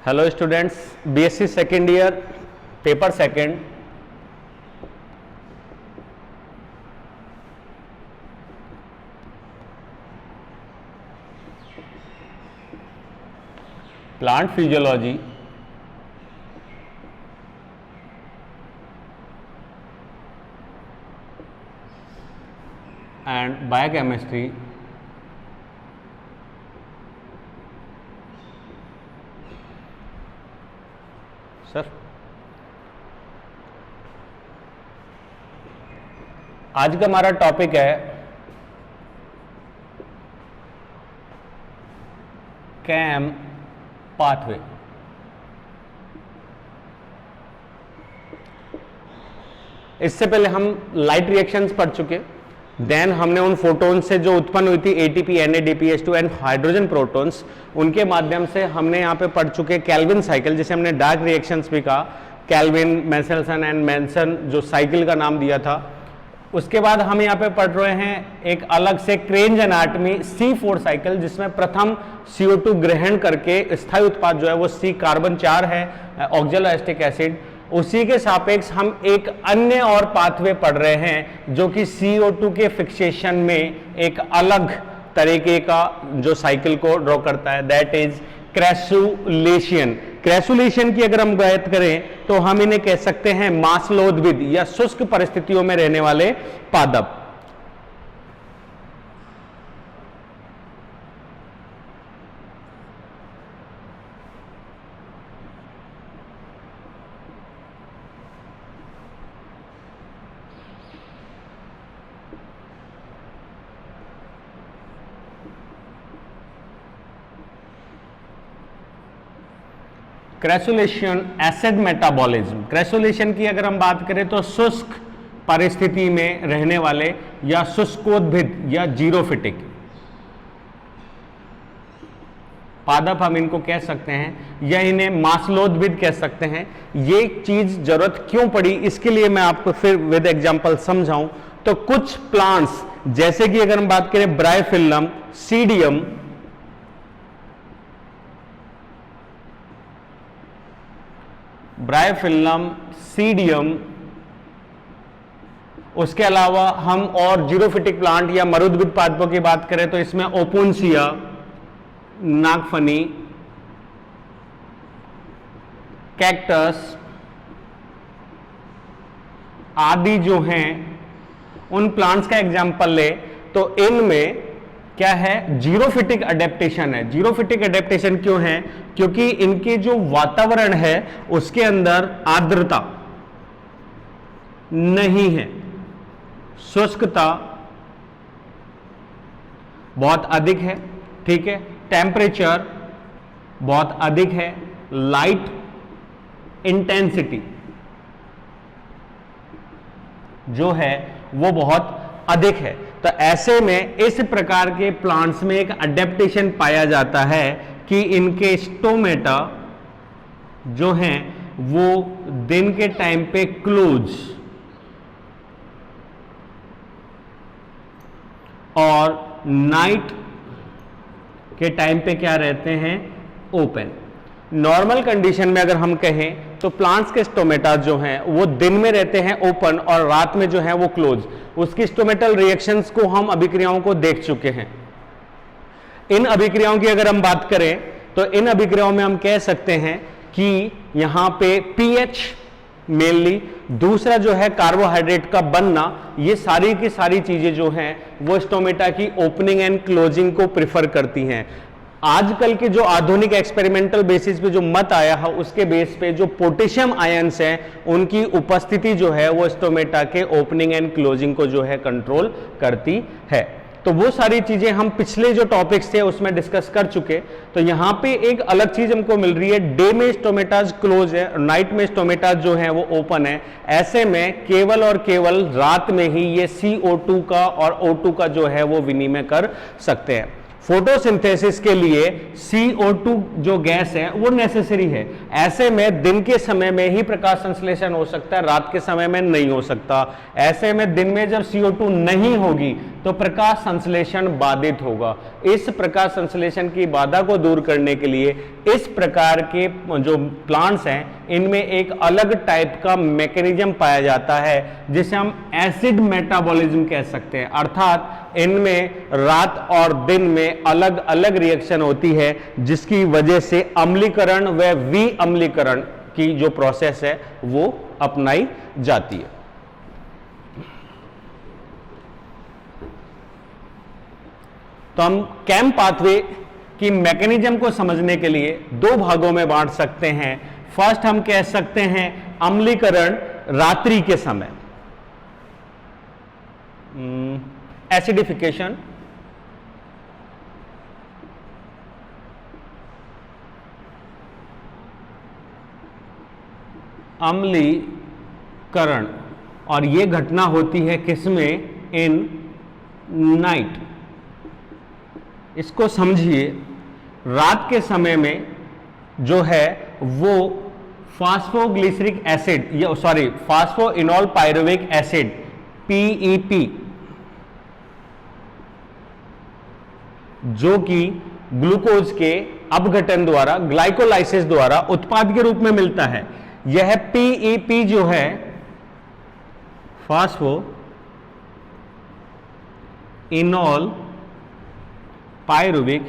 Hello students, BSc second year paper second plant physiology and biochemistry sir आज का हमारा topic है cam pathway. इससे पहले हम लाइट रिएक्शंस पढ़ चुके, देन हमने उन फोटोन से जो उत्पन्न हुई थी ATP, NADPH2 and hydrogen protons, उनके माध्यम से हमने यहाँ पे पढ़ चुके कैल्विन साइकिल, जिसे हमने डार्क रिएक्शंस भी कहा, कैल्विन, मेसेल्सन एंड मैनसन जो साइकिल का नाम दिया था। उसके बाद हम यहाँ पे पढ़ रहे हैं एक अलग से क्रेंज एनाटॉमी C4 साइकिल, जिसमें प्रथम CO2 ग्रहण करके स्थायी उत्पाद जो है वो C कार्बन 4 है, ऑक्जेलोएसिटिक एसिड। उसी के सापेक्ष हम एक अन्य और पाथवे पढ़ रहे हैं जो कि CO2 के फिक्सेशन में एक अलग तरीके का जो साइकिल को ड्रॉ करता है, दैट इज क्रैसुलेशन। क्रैसुलेशन की अगर हम बात करें तो हम इन्हें कह सकते हैं मासलोद्भिद या शुष्क परिस्थितियों में रहने वाले पादप। क्रैसुलेशन एसिड मेटाबॉलिज्म। क्रैसुलेशन की अगर हम बात करें तो शुष्क परिस्थिति में रहने वाले या शुष्कोद्भिद या जीरोफिटिक पादप हम इनको कह सकते हैं, या इन्हें मासलोद्भिद कह सकते हैं। ये चीज जरूरत क्यों पड़ी, इसके लिए मैं आपको फिर विद एग्जांपल समझाऊं तो कुछ प्लांट्स जैसे कि अगर हम बात करें ब्रायोफिल्लम, सीडियम, ब्रायोफिल्लम, सीडियम, उसके अलावा हम और जीरोफिटिक प्लांट या मरुद्भिद पादपों की बात करें तो इसमें ओपुन्सिया, नागफनी, कैक्टस आदि जो हैं, उन प्लांट्स का एग्जाम्पल ले तो इनमें क्या है, जीरोफिटिक अडेप्टेशन है। जीरोफिटिक अडेप्टेशन क्यों है? क्योंकि इनके जो वातावरण है उसके अंदर आर्द्रता नहीं है, शुष्कता बहुत अधिक है, ठीक है, टेम्परेचर बहुत अधिक है, लाइट इंटेंसिटी जो है वो बहुत अधिक है। तो ऐसे में इस प्रकार के प्लांट्स में एक अडेप्टेशन पाया जाता है कि इनके स्टोमेटा जो हैं वो दिन के टाइम पे क्लोज और नाइट के टाइम पे क्या रहते हैं, ओपन। नॉर्मल कंडीशन में अगर हम कहें तो प्लांट्स के स्टोमेटा जो हैं वो दिन में रहते हैं ओपन और रात में जो है वो क्लोज। उसकी स्टोमेटल रिएक्शंस को हम अभिक्रियाओं को देख चुके हैं। इन अभिक्रियाओं की अगर हम बात करें तो इन अभिक्रियाओं में हम कह सकते हैं कि यहां पे पीएच मेनली, दूसरा जो है कार्बोहाइड्रेट का बनना, ये सारी की सारी चीजें जो हैं वो स्टोमेटा की ओपनिंग एंड क्लोजिंग को प्रिफर करती हैं। आजकल के जो आधुनिक एक्सपेरिमेंटल बेसिस पे जो मत आया है उसके बेस पे जो पोटेशियम आयंस हैं उनकी उपस्थिति जो है वो स्टोमेटा के ओपनिंग एंड क्लोजिंग को जो है कंट्रोल करती है। तो वो सारी चीजें हम पिछले जो टॉपिक्स थे उसमें डिस्कस कर चुके। तो यहाँ पे एक अलग चीज हमको मिल रही है, डे में स्टोमेटाज क्लोज है, नाइट में स्टोमेटाज जो है वो ओपन है। ऐसे में केवल और केवल रात में ही ये CO2 का और O2 का जो है वो विनिमय कर सकते हैं। फोटोसिंथेसिस के लिए CO2 जो गैस है वो नेसेसरी है। ऐसे में दिन के समय में ही प्रकाश संश्लेषण हो सकता है, रात के समय में नहीं हो सकता। ऐसे में दिन में जब CO2 नहीं होगी तो प्रकाश संश्लेषण बाधित होगा। इस प्रकाश संश्लेषण की बाधा को दूर करने के लिए इस प्रकार के जो प्लांट्स हैं इनमें एक अलग टाइप का मैकेनिज्म पाया जाता है जिसे हम एसिड मेटाबॉलिज्म कह सकते हैं। अर्थात इनमें रात और दिन में अलग अलग रिएक्शन होती है जिसकी वजह से अम्लीकरण व विअम्लीकरण की जो प्रोसेस है वो अपनाई जाती है। तो हम कैम पाथवे की मैकेनिज्म को समझने के लिए दो भागों में बांट सकते हैं। फर्स्ट हम कह सकते हैं अम्लीकरण रात्रि के समय, एसिडिफिकेशन, अम्लीकरण, और यह घटना होती है किसमें? In night. इसको समझिए, रात के समय में जो है वो फास्फोग्लिसरिक एसिड या फास्फोइनोल पायरुविक एसिड पीईपी, जो कि ग्लूकोज के अपघटन द्वारा ग्लाइकोलाइसिस द्वारा उत्पाद के रूप में मिलता है। यह पीईपी जो है फास्फोइनोल पायरुविक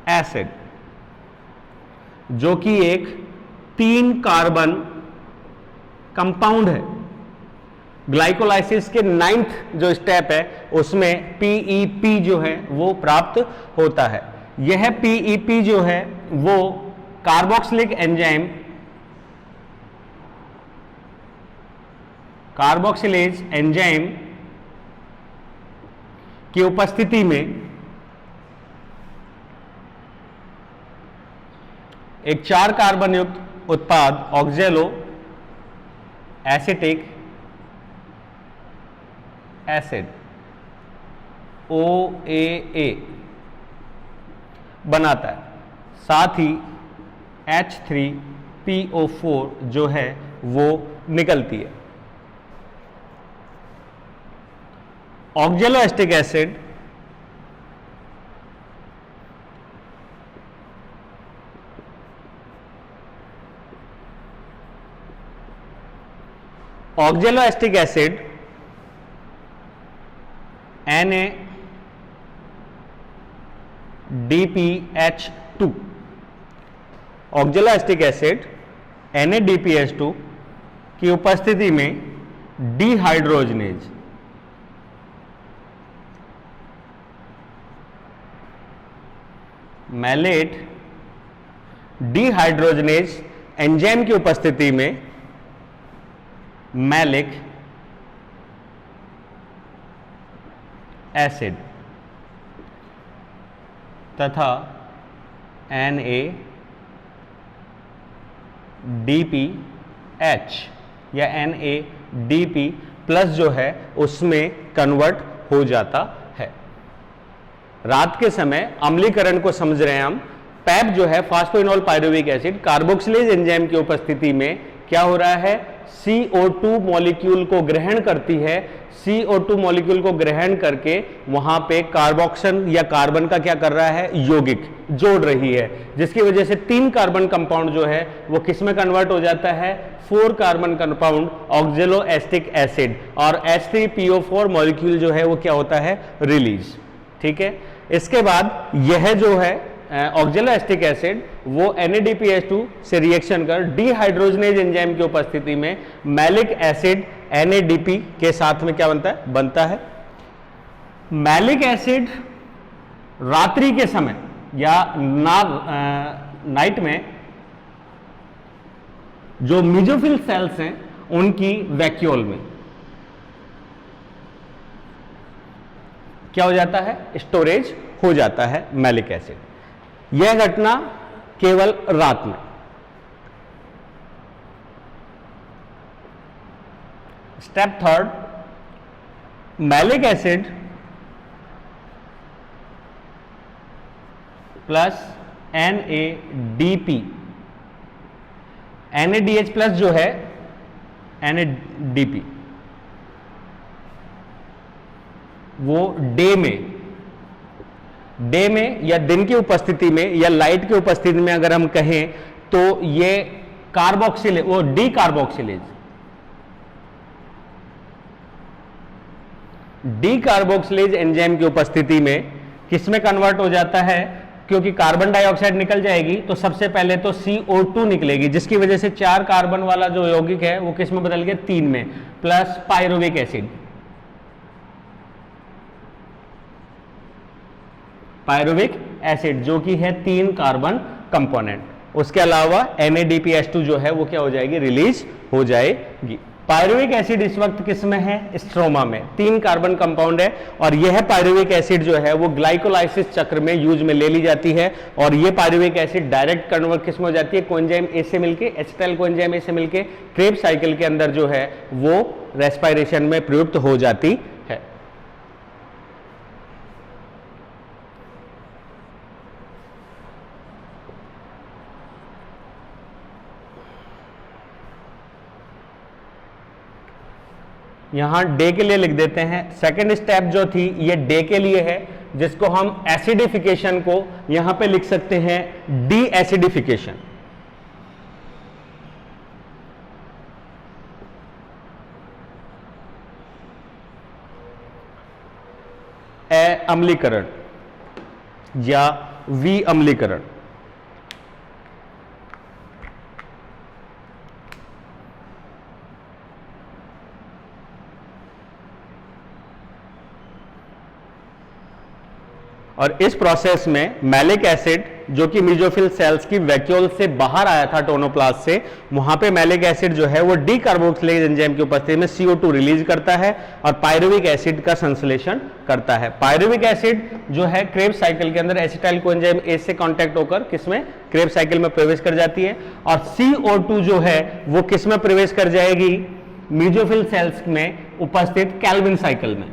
एसिड, जो कि एक 3 कार्बन कंपाउंड है। ग्लाइकोलाइसिस के 9th जो स्टेप है उसमें पीईपी जो है वो प्राप्त होता है। यह पीईपी जो है वो कार्बोक्सिलिक एंजाइम, कार्बोक्सिलेज एंजाइम की उपस्थिति में एक 4 कार्बन युक्त उत्पाद ऑक्जेलो एसिटिक एसिड OAA बनाता है। साथ ही H3PO4 जो है वो निकलती है। ऑक्जेलो acetic acid NADPH2, ऑक्जेलो acetic acid NADPH2 की उपस्थिति में डिहाइड्रोजनेज मैलेट डिहाइड्रोजनेज एंजाइम की उपस्थिति में मैलिक एसिड तथा NADPH या NADP प्लस जो है उसमें कन्वर्ट हो जाता है। रात के समय अम्लीकरण को समझ रहे हैं हम। पैप जो है phosphoenol pyruvic acid carboxylase enzyme की उपस्थिति में क्या हो रहा है? CO2 मॉलिक्यूल को ग्रहण करती है। CO2 मॉलिक्यूल को ग्रहण करके वहां पे कार्बोक्सन या कार्बन का क्या कर रहा है? यौगिक जोड़ रही है, जिसकी वजह से 3 कार्बन कंपाउंड जो है वो किस में कन्वर्ट हो जाता है? 4 कार्बन कंपाउंड ऑक्जेलो एसिटिक एसिड, और H3PO4 मॉलिक्यूल जो है वो क्या होता है? रिलीज। ठीक है। इसके बाद यह जो है ऑक्जेलो एसिटिक एसिड वो NADPH2 से रिएक्शन कर डिहाइड्रोजनेज एंजाइम की उपस्थिति में मैलिक एसिड NADP के साथ में क्या बनता है? मैलिक एसिड रात्रि के समय या नाइट में जो मेसोफिल सेल्स हैं उनकी वैक्यूल में क्या हो जाता है? स्टोरेज हो जाता है मैलिक एसिड। यह घटना केवल रात में। Step 3, malic acid plus NADP, NADH plus जो है NADP, वो डे में या दिन की उपस्थिति में या लाइट की उपस्थिति में अगर हम कहें तो ये कार्बोक्सिलेज, वो डी कार्बोक्सिलेज एंजाइम की उपस्थिति में किसमें कन्वर्ट हो जाता है, क्योंकि कार्बन डाइऑक्साइड निकल जाएगी तो सबसे पहले तो CO2 निकलेगी, जिसकी वजह से 4 कार्बन वाला जो यौगिक है वो किस में बदल गया, 3 में, प्लस पायरुविक एसिड, जो कि है 3 कार्बन कंपोनेंट। उसके अलावा NADPH2 जो है वो क्या हो जाएगी, रिलीज हो जाएगी। पायरुविक एसिड इस वक्त किसमें है, स्ट्रोमा में, 3 कार्बन कंपाउंड है और यह पायरुविक एसिड जो है वो ग्लाइकोलाइसिस चक्र में यूज में ले ली जाती है और यह पायरुविक एसिड डायरेक्ट कन्वर्ट किसमें हो जाती है, कोएंजाइम ए से मिलके, एसिटाइल कोएंजाइम ए से मिलके क्रेब्स साइकिल के अंदर जो है वो रेस्पिरेशन में प्रयुक्त हो जाती है। यहां डे के लिए लिख देते हैं। सेकेंड स्टेप जो थी ये डे के लिए है, जिसको हम एसिडिफिकेशन को यहां पे लिख सकते हैं डी एसिडिफिकेशन। अम्लीकरण या वी अम्लीकरण। और इस प्रोसेस में मैलिक एसिड जो कि मीजोफिल सेल्स की वैक्यूल से बाहर आया था टोनोप्लास्ट से, वहां पे मैलिक एसिड जो है वो डी कार्बोक्सिलेज एंजाइम की उपस्थिति में CO2 रिलीज करता है और पायरुविक एसिड का संश्लेषण करता है। पायरुविक एसिड जो है क्रेब्स साइकिल के अंदर एसिटाइल कोएंजाइम ए से कांटेक्ट होकर किसमें, क्रेब्स साइकिल में प्रवेश कर जाती है और CO2 जो है वो किसमें प्रवेश कर जाएगी, मीजोफिल सेल्स में उपस्थित कैल्विन साइकिल में।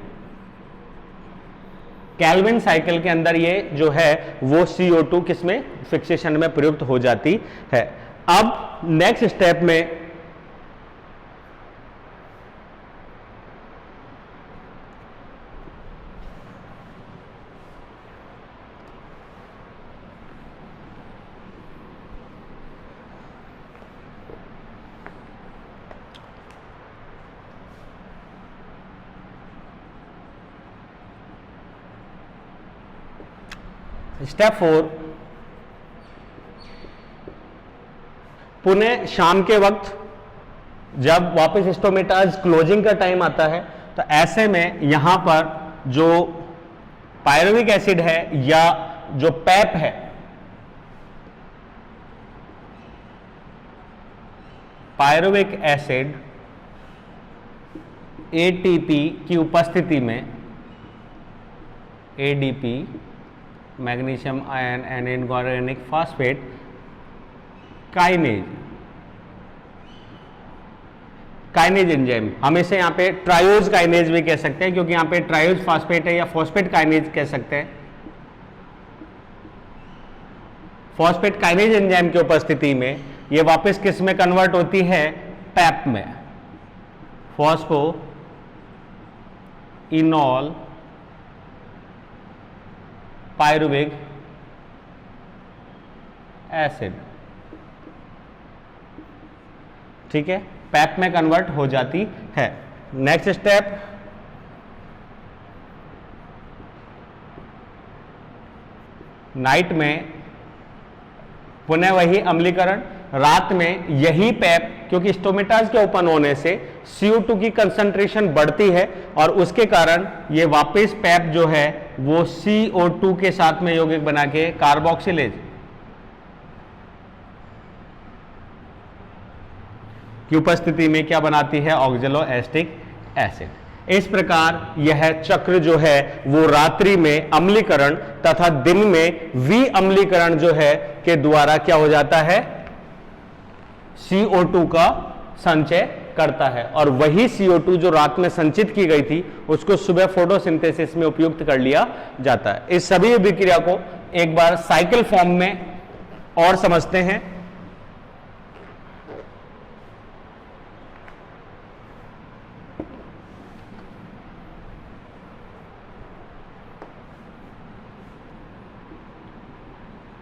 कैल्विन साइकिल के अंदर ये जो है वो CO2 किसमें, फिक्सेशन में प्रयुक्त हो जाती है। अब नेक्स्ट स्टेप में स्टेप 4, पुनः शाम के वक्त जब वापस स्टोमेटाज क्लोजिंग का टाइम आता है तो ऐसे में यहां पर जो पायरुविक एसिड है या जो पैप है, पायरुविक एसिड ATP की उपस्थिति में, ADP magnesium ion and inorganic phosphate kinase enzyme, हम इसे यहां पे ट्रायोज काइनेज भी कह सकते हैं क्योंकि यहां पे ट्रायोज फास्फेट है, या फॉस्फेट काइनेज कह सकते हैं। फॉस्फेट काइनेज एंजाइम की उपस्थिति में ये वापस किस में कन्वर्ट होती है, पैप में, फॉस्फो इनॉल पायरुविक एसिड, ठीक है, पैप में कन्वर्ट हो जाती है। नेक्स्ट स्टेप, नाइट में पुनः वही अम्लीकरण, रात में यही पैप, क्योंकि स्टोमेटाज के ओपन होने से CO2 की कंसंट्रेशन बढ़ती है और उसके कारण ये वापस पैप जो है वो CO2 के साथ में यौगिक बना के कार्बोक्सिलेज की उपस्थिति में क्या बनाती है, ऑक्जेलोएस्टिक एसिड। इस प्रकार यह चक्र जो है वो रात्रि में अम्लीकरण तथा दिन में वी अम्लीकरण जो है के द्वारा क्या हो जाता है, CO2 का संचय करता है और वही CO2 जो रात में संचित की गई थी उसको सुबह फोटोसिंथेसिस में उपयुक्त कर लिया जाता है। इस सभी विक्रिया को एक बार साइकिल फॉर्म में और समझते हैं।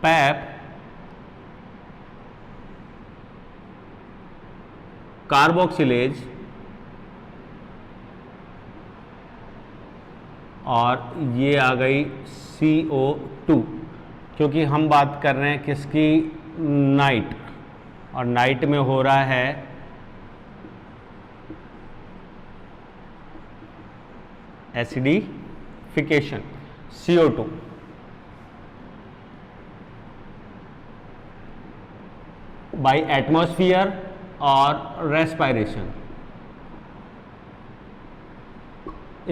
पैप कार्बोक्सिलेज और ये आ गई CO2, क्योंकि हम बात कर रहे हैं किसकी, नाइट, और नाइट में हो रहा है एसिडिफिकेशन, CO2। बाय एटमॉस्फेयर और रेस्पायरेशन,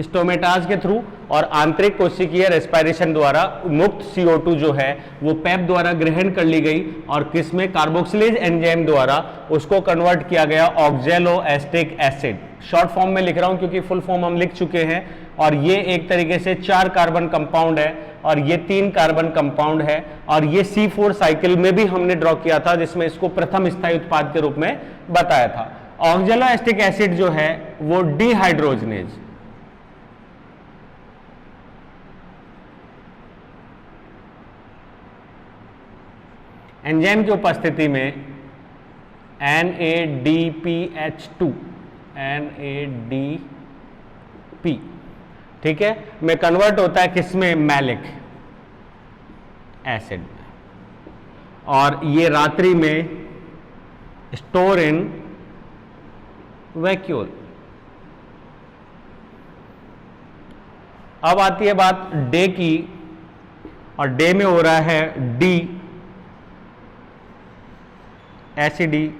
स्टोमेटाज के थ्रू और आंतरिक कोशिकीय रेस्पायरेशन द्वारा मुक्त CO2 जो है वो पैप द्वारा ग्रहण कर ली गई और किसमें, कार्बोक्सिलेज एंजाइम द्वारा उसको कन्वर्ट किया गया ऑक्जेलोएस्टिक एसिड। शॉर्ट फॉर्म में लिख रहा हूं क्योंकि फुल फॉर्म हम लिख चुके हैं। और ये एक तरीके से 4 कार्बन कंपाउंड है और ये 3 कार्बन कंपाउंड है, और ये C4 साइकिल में भी हमने ड्रॉ किया था जिसमें इसको प्रथम स्थायी उत्पाद के रूप में बताया था। ऑक्जेलोएस्टिक एसिड जो है वो डिहाइड्रोजनेज, एंजाइम की उपस्थिति में NADPH2 NADP, ठीक है, में कन्वर्ट होता है किसमें, मैलिक एसिड में, और ये रात्रि में स्टोर इन वैक्यूल। अब आती है बात डे की, और डे में हो रहा है डी एसिडिफिकेशन।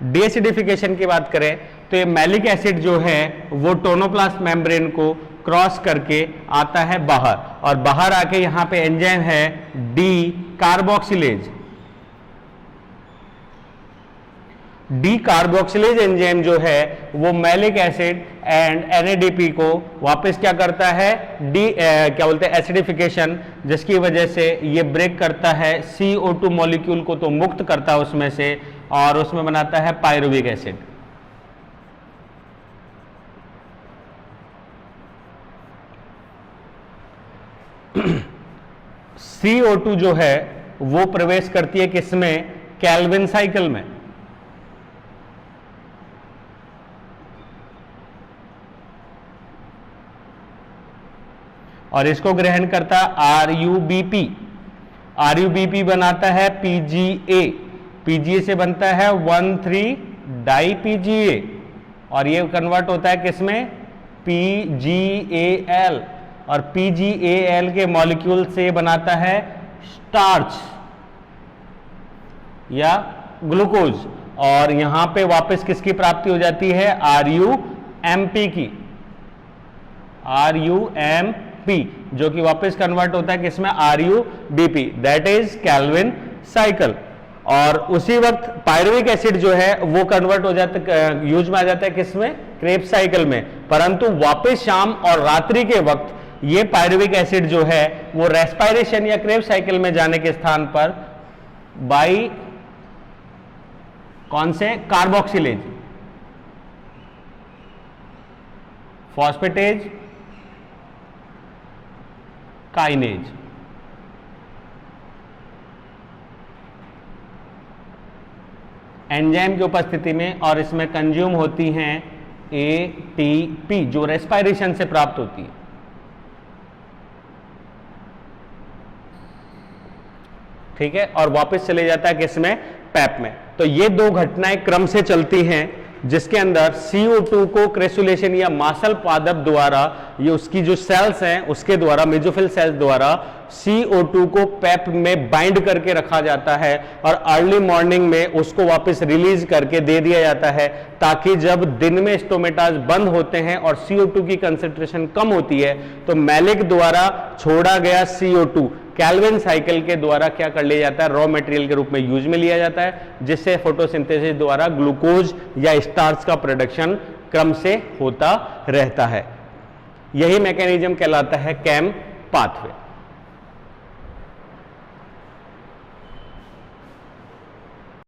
डीएसिडिफिकेशन की बात करें तो ये मैलिक एसिड जो है वो टोनोप्लास्ट मेम्ब्रेन को क्रॉस करके आता है बाहर, और बाहर आके यहां पे एंजाइम है D carboxylase. D carboxylase enzyme जो है वो मैलिक एसिड एंड NADP को वापस क्या करता है, क्या बोलते हैं, एसिडिफिकेशन, जिसकी वजह से ये ब्रेक करता है CO2 मॉलिक्यूल को, तो मुक्त करता है उसमें से, और उसमें बनाता है पायरुविक एसिड। CO2 जो है वो प्रवेश करती है किसमें, कैल्विन साइकिल में, और इसको ग्रहण करता RUBP। RUBP बनाता है PGA, PGA से बनता है 1,3-डाई-PGA, और ये कन्वर्ट होता है किसमें, PGAL, और PGAL के मॉलिक्यूल से बनाता है स्टार्च या ग्लूकोज, और यहां पे वापस किसकी प्राप्ति हो जाती है, RUMP की, RUMP, जो कि वापस कन्वर्ट होता है किसमें, RUBP, that is Calvin cycle. और उसी वक्त पायरुविक एसिड जो है वो कन्वर्ट हो जाता है, यूज में आ जाता है किसमें, क्रेब्स साइकिल में, परंतु वापस शाम और रात्रि के वक्त ये पायरुविक एसिड जो है वो रेस्पायरेशन या क्रेब्स साइकिल में जाने के स्थान पर बाई कौन से, कार्बोक्सिलेज, फॉस्फेटेज, काइनेज, एंजाइम की उपस्थिति में, और इसमें कंज्यूम होती हैं ATP जो रेस्पायरेशन से प्राप्त होती है। ठीक है, और वापस चले जाता है किसमें, पैप में। तो ये 2 घटनाएं क्रम से चलती हैं जिसके अंदर CO2 को क्रेसुलेशन या मासल पादप द्वारा, ये उसकी जो सेल्स हैं उसके द्वारा, मेजोफिल सेल्स द्वारा CO2 को पैप में बाइंड करके रखा जाता है, और अर्ली मॉर्निंग में उसको वापस रिलीज करके दे दिया जाता है, ताकि जब दिन में स्टोमेटाज बंद होते हैं और CO2 की कंसेंट्रेशन कम होती है तो मैलिक द्वारा छोड़ा गया CO2 कैल्विन साइकिल के द्वारा क्या कर लिया जाता है, रॉ मटेरियल के रूप में यूज में लिया जाता है, जिससे फोटोसिंथेसिस द्वारा ग्लूकोज या स्टार्च का प्रोडक्शन क्रम से होता रहता है। यही मैकेनिज्म कहलाता है कैम पाथवे।